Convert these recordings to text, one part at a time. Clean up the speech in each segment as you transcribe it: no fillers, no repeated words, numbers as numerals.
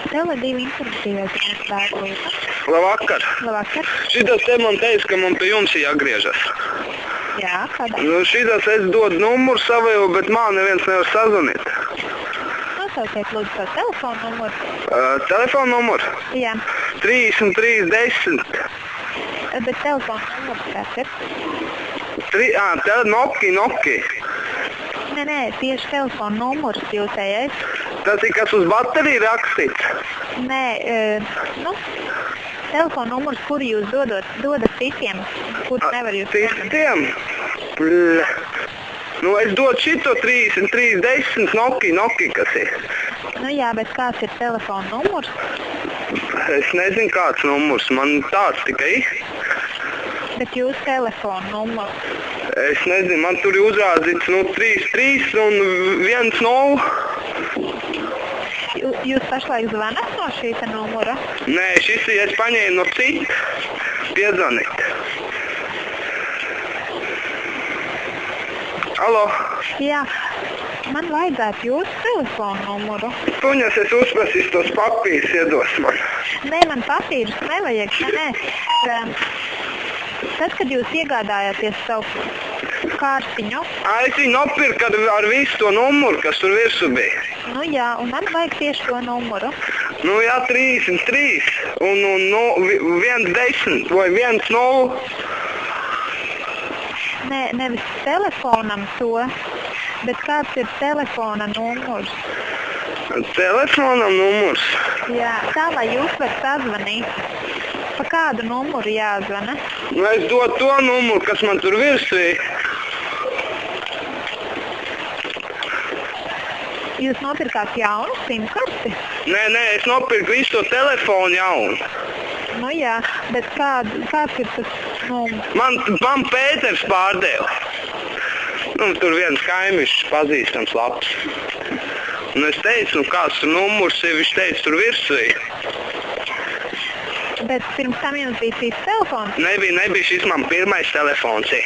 Tele2 informatīvais dienas. Labvakar. Labvakar. Šitas te man teica, ka man pie jums jāgriežas. Jā, kādā? Šitas es dodu numuru savu, bet man neviens nevar sazvanīt. Nosauciet lūdzu savu telefonu numuru. Telefonu numuru? Jā. 33 10. Bet telefonu numuru kāds ir? Nokia. Nē, tieši telefonu numurs jūsējais. Tas ir kas uz bateriju rakstīts? Nē, telefonu numurs, kuru jūs dodat citiem, kur nevar jūs citiem? Es dodu šito 33 10 Nokia, kas ir. Jā, bet kāds ir telefonu numurs? Es nezinu, kāds numurs, man tāds tikai. Bet jūs telefonu numurs? Es nezinu, man tur ir uzrādīts 33 un 10. Jūs pašlaik zvanat no šī numura? Nē, šis ir, es paņēmu no cita piezvanīt. Alo? Jā, man vajadzētu jūsu telefonu numuru. Tuņas, es uzprasīšu tos papīrus, iedos man. Nē, man papīrus nevajag. Nē. Tad, kad jūs iegādājāties savu kārtiņu... Es viņu nopirku ar visu to numuru, kas tur virsū bija. Jā, un man vajag tieši to numuru. Jā, 33 un 1 10 vai 1 0. Nē, nevis telefonam to, bet kāds ir telefona numurs? Telefonam numurs? Jā, tā lai jūs varat sazvanīt. Pa kādu numuru jāzvana? Es dodu to numuru, kas man tur virsū ir. Jūs nopirkāt jaunu simkarti? Nē, es nopirku visu to telefonu jaunu. Jā, bet kāds ir tas numurs? Man Pēters pārdeva. Tur viens kaimišs pazīstams labs. Un es teicu, kāds tur numurs ir, viņš teica, tur virsū ir. Bet pirms tam jums bija cits telefons? Nebija, šis man pirmais telefons ir.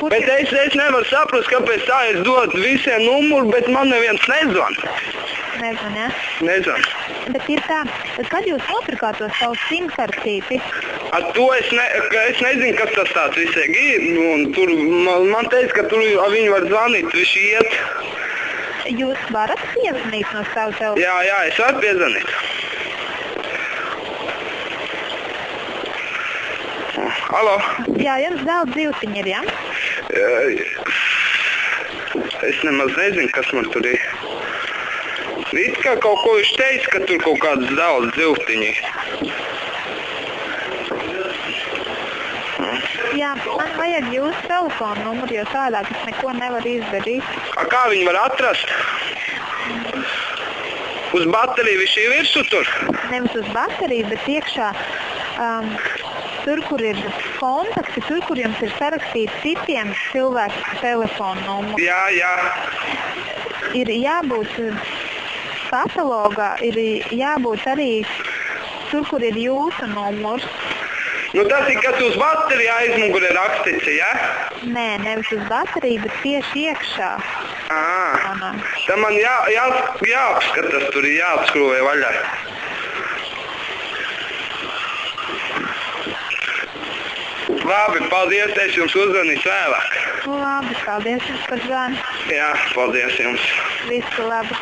Bet jūs... es nevaru saprast, kāpēc tā es dodu visiem numuru, bet man neviens nezvan. Nezvan, jā? Nezvan. Bet ir tā, kad jūs nopirkāt to savu simkartīti? To es nezinu, kas tas tāds visiem ir. Tur man teica, ka tur viņi var zvanīt, viņš iet. Jūs varat piezvanīt no savu telefonu? Jā, es varu piezvanīt. Alo? Jā, jums daudz dzīvtiņi ir, jā? Es nemaz nezinu, kas man tur ir. It kā kaut ko viņš teica, ka tur kaut kāds daudz dzīvtiņi. Jā, man vajag jūsu telefonu numuru, jo tādā, kas neko nevar izdarīt. Kā viņi var atrast? Uz bateriju viņš ir virsū tur? Nevis uz bateriju, bet iekšā... Tur, kur ir kontakti, tur, kur jums ir sarakstīti citiem cilvēku telefonu numuru. Jā. Ir jābūt katalogā, ir jābūt arī tur, kur ir jūsu numurs. Tas ir, kas uz bateriju aizmugurē rakstīts, jā? Nē, nevis uz bateriju, bet tieši iekšā. Tā man jāapskatās, tur ir jāapskrūvē vaļā. Labi, paldies, es jums uzzvanīšu vēlāk. Labi, paldies jums par zvanu. Jā, paldies jums. Visu labu.